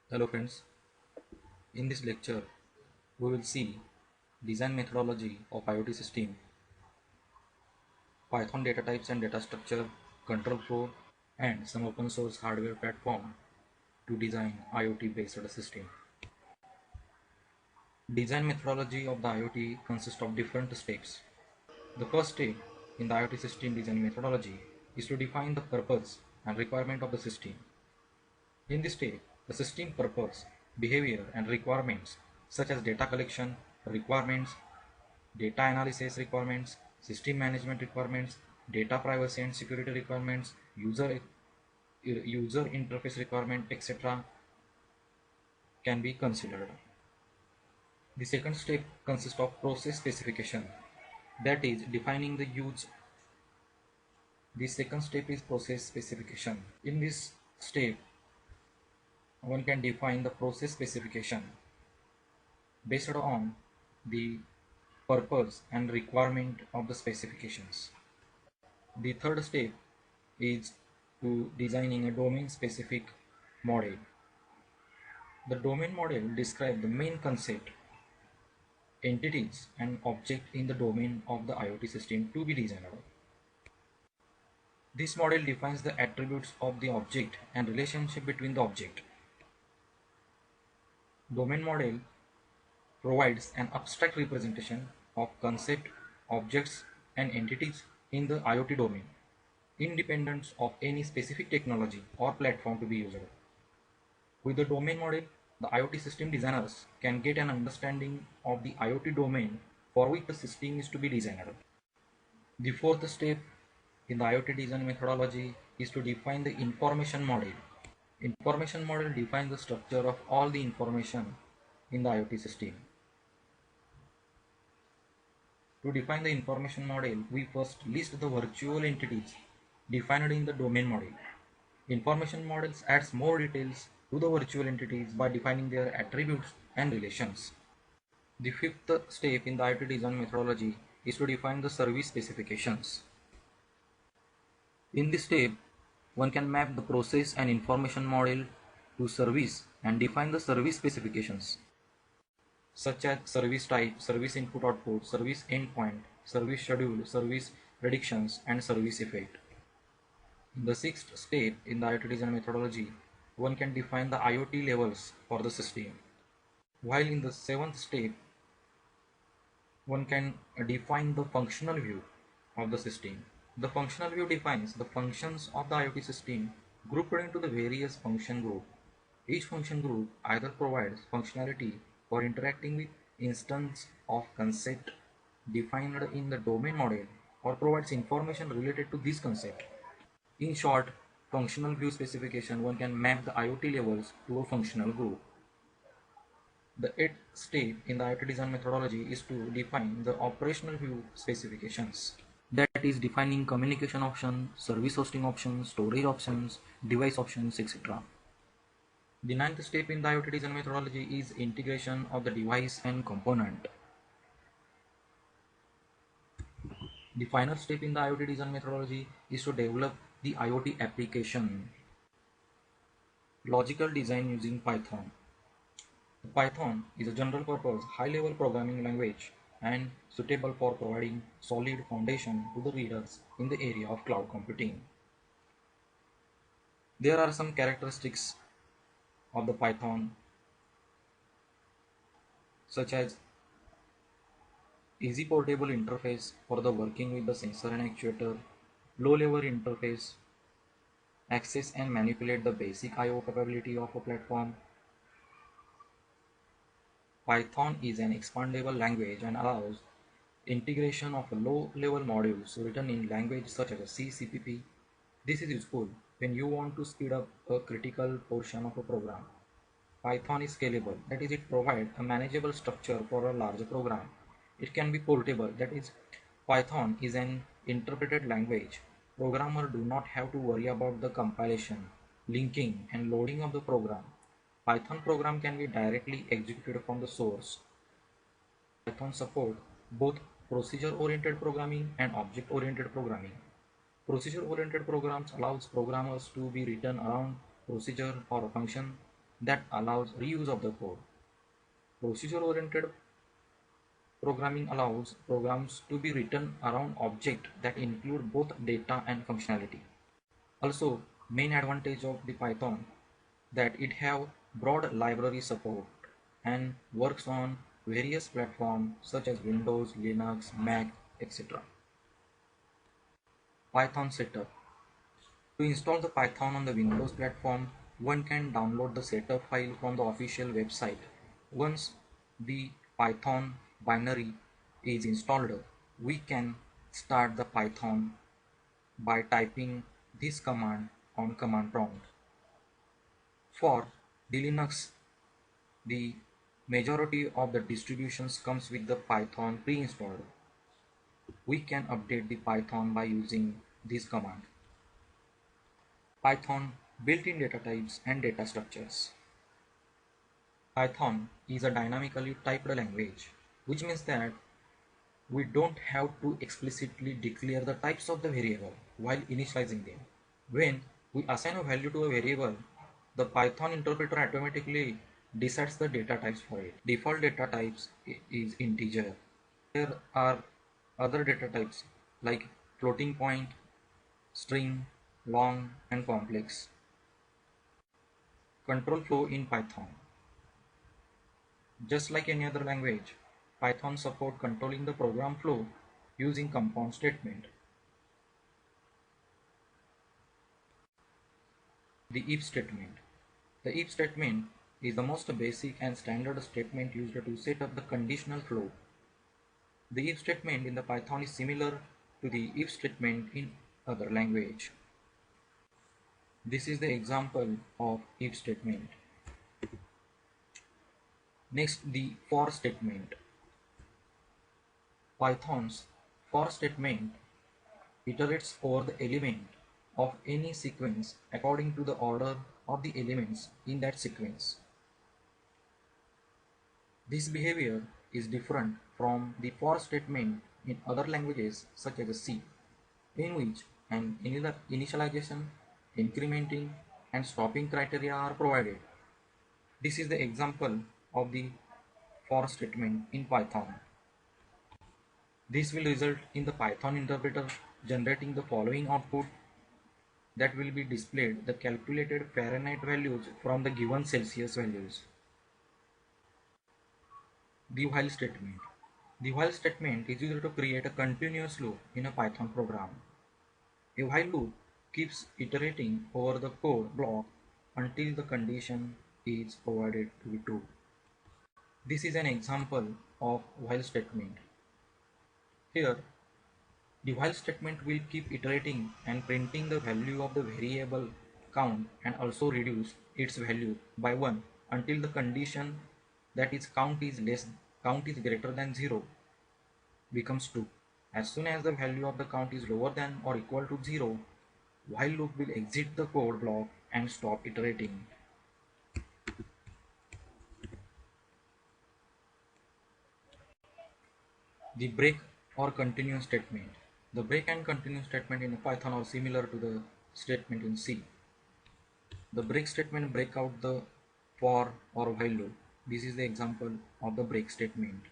Hello friends, in this lecture we will see design methodology of IoT system, Python data types and data structure, control flow and some open source hardware platform to design IoT based system. Design methodology of the IoT consists of different steps. The first step in the IoT system design methodology is to define the purpose and requirement of the system. In this step, the system purpose, behavior and requirements such as data collection requirements, data analysis requirements, system management requirements, data privacy and security requirements, user interface requirement, etc. can be considered. The second step consists of process specification, that is defining the use. The second step is process specification. In this step, one can define the process specification based on the purpose and requirement of the specifications. The third step is to designing a domain specific model. The domain model describes the main concept, entities and object in the domain of the IoT system to be designed. This model defines the attributes of the object and relationship between the object. Domain model provides an abstract representation of concept, objects and entities in the IoT domain, independent of any specific technology or platform to be used. With the domain model, the IoT system designers can get an understanding of the IoT domain for which the system is to be designed. The fourth step in the IoT design methodology is to define the information model. Information model defines the structure of all the information in the IoT system. To define the information model, we first list the virtual entities defined in the domain model. Information models adds more details to the virtual entities by defining their attributes and relations. The fifth step in the IoT design methodology is to define the service specifications. In this step, one can map the process and information model to service and define the service specifications such as service type, service input output, service endpoint, service schedule, service predictions and service effect. In the sixth step in the IoT design methodology, one can define the IoT levels for the system. While in the seventh step, one can define the functional view of the system. The functional view defines the functions of the IoT system grouped into the various function group. Each function group either provides functionality for interacting with instance of concept defined in the domain model or provides information related to this concept. In short, functional view specification one can map the IoT levels to a functional group. The eighth step in the IoT design methodology is to define the operational view specifications. That is defining communication options, service hosting options, storage options, device options, etc. The ninth step in the IoT design methodology is integration of the device and component. The final step in the IoT design methodology is to develop the IoT application. Logical design using Python. Python is a general purpose high level programming language and suitable for providing solid foundation to the readers in the area of cloud computing. There are some characteristics of the Python such as easy portable interface for the working with the sensor and actuator, low level interface, access and manipulate the basic I/O capability of a platform. Python is an expandable language and allows integration of low-level modules written in language such as C, CPP. This is useful when you want to speed up a critical portion of a program. Python is scalable, that is, it provides a manageable structure for a larger program. It can be portable, that is, Python is an interpreted language. Programmers do not have to worry about the compilation, linking, and loading of the program. Python program can be directly executed from the source. Python support both procedure-oriented programming and object-oriented programming. Procedure-oriented programs allows programmers to be written around procedure or a function. that allows reuse of the code. Procedure-oriented programming allows programs to be written around objects that include both data and functionality. Also, main advantage of the Python that it have broad library support and works on various platforms such as Windows, Linux, Mac, etc. Python setup. To install the Python on the Windows platform, one can download the setup file from the official website. Once the Python binary is installed, we can start the Python by typing this command on command prompt. For the Linux, the majority of the distributions comes with the Python pre-installed. We can update the Python by using this command. Python built-in data types and data structures. Python is a dynamically typed language, which means that we don't have to explicitly declare the types of the variable while initializing them. When we assign a value to a variable, the Python interpreter automatically decides the data types for it. Default data types is integer. There are other data types like floating point, string, long, and complex. Control flow in Python. Just like any other language, Python supports controlling the program flow using compound statement. The if statement. The if statement is the most basic and standard statement used to set up the conditional flow. The if statement in the Python is similar to the if statement in other language. This is the example of if statement. Next, the for statement. Python's for statement iterates over the element of any sequence according to the order of the elements in that sequence. This behavior is different from the for statement in other languages such as C, in which an initialization, incrementing, and stopping criteria are provided. This is the example of the for statement in Python. This will result in the Python interpreter generating the following output that will be displayed the calculated Fahrenheit values from the given Celsius values. The while statement. The while statement is used to create a continuous loop in a Python program. A while loop keeps iterating over the code block until the condition is provided to be true. This is an example of while statement. Here, the while statement will keep iterating and printing the value of the variable count and also reduce its value by 1 until the condition that is count is greater than 0 becomes true. As soon as the value of the count is lower than or equal to 0, while loop will exit the code block and stop iterating. The break or continue statement. The break and continue statement in Python are similar to the statement in C. The break statement break out the for or while loop. This is the example of the break statement.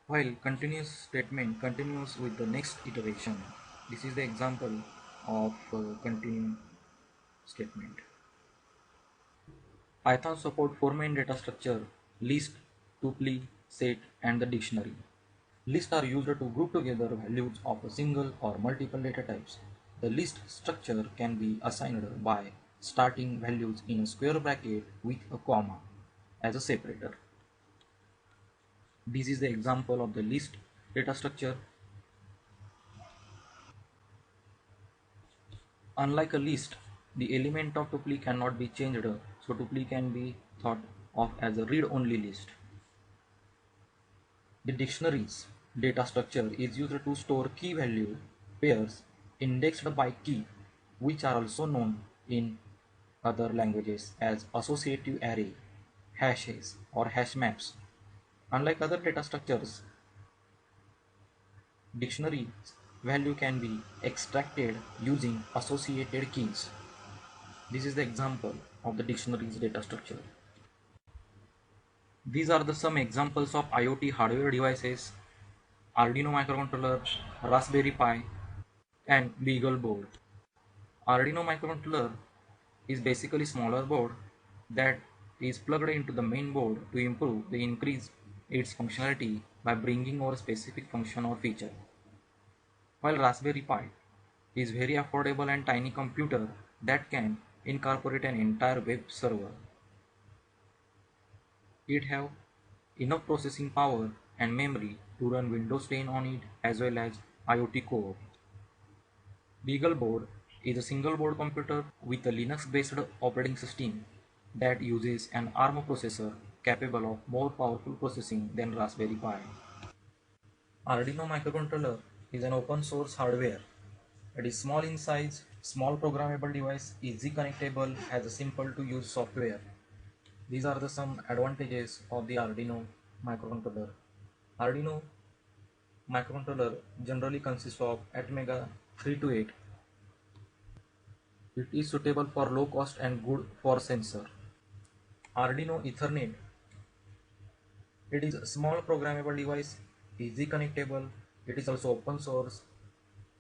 While continuous statement continues with the next iteration. This is the example of continue statement. Python support four main data structure: list, tuple, set, and the dictionary. Lists are used to group together values of a single or multiple data types. The list structure can be assigned by starting values in a square bracket with a comma as a separator. This is the example of the list data structure. Unlike a list, the element of tuple cannot be changed, so tuple can be thought of as a read-only list. The dictionary's data structure is used to store key value pairs indexed by key, which are also known in other languages as associative array, hashes, or hash maps. Unlike other data structures, dictionary's value can be extracted using associated keys. This is the example of the dictionary's data structure. These are the some examples of IoT hardware devices: Arduino microcontroller, Raspberry Pi, and BeagleBoard. Arduino microcontroller is basically smaller board that is plugged into the main board to improve the increase its functionality by bringing over a specific function or feature. While Raspberry Pi is very affordable and tiny computer that can incorporate an entire web server. It have enough processing power and memory to run Windows 10 on it as well as IoT Core. BeagleBoard is a single board computer with a Linux-based operating system that uses an ARM processor capable of more powerful processing than Raspberry Pi. Arduino microcontroller is an open source hardware. It is small in size, small programmable device, easy connectable, has a simple to use software. These are the some advantages of the Arduino microcontroller. Arduino microcontroller generally consists of Atmega 328. It is suitable for low cost and good for sensor. Arduino Ethernet. It is a small programmable device, easy connectable. It is also open source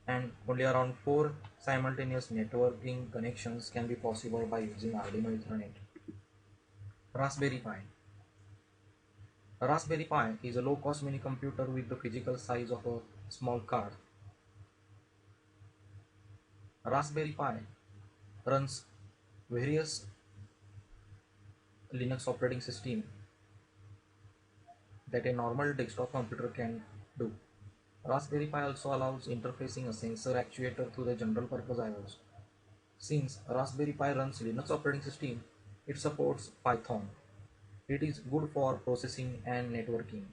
and only around 4 simultaneous networking connections can be possible by using Arduino Ethernet. Raspberry Pi. A Raspberry Pi is a low-cost mini computer with the physical size of a small card. Raspberry Pi runs various Linux operating systems that a normal desktop computer can do. Raspberry Pi also allows interfacing a sensor actuator to the general purpose IOs. Since Raspberry Pi runs Linux operating system, it supports Python. It is good for processing and networking.